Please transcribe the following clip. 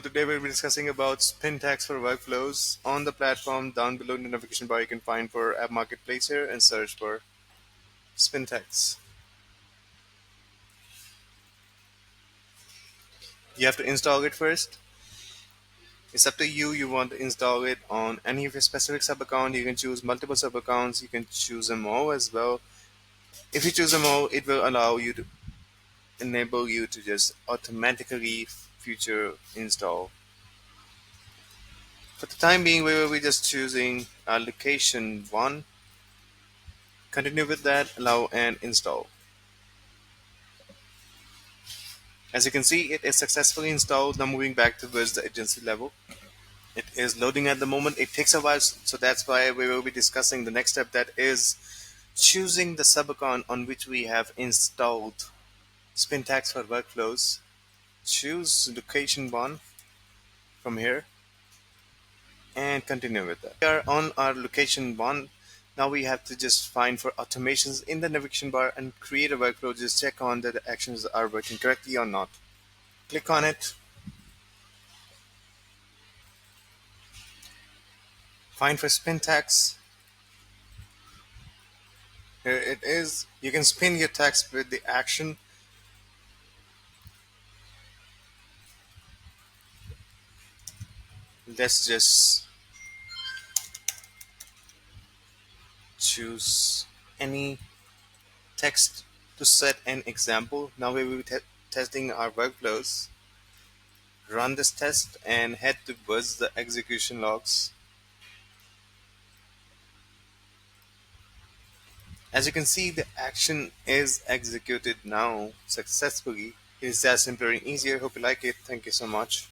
Today we'll be discussing about Spintax for workflows. On the platform down below in the navigation bar, you can find for App Marketplace here and search for Spintax. You have to install it first. It's up to you. You want to install it on any of your specific sub account. You can choose multiple sub accounts. You can choose them all as well. If you choose them all, it will allow you to enable you to just automatically future install. For the time being, we will be just choosing location one. Continue with that, allow and install. As you can see, it is successfully installed. Now moving back towards the agency level. It is loading at the moment. It takes a while, so that's why we will be discussing the next step, that is choosing the subaccount on which we have installed Spintax for workflows. Choose location one from here and continue with that. We are on our location one. Now we have to just find for automations in the navigation bar and create a workflow. Just check on that the actions are working correctly or not. Click on it. Find for Spintax. Here it is. You can spin your text with the action. Let's just choose any text to set an example. Now we will be testing our workflows. Run this test and head towards the execution logs. As you can see, the action is executed now successfully. It is that simpler and easier. Hope you like it. Thank you so much.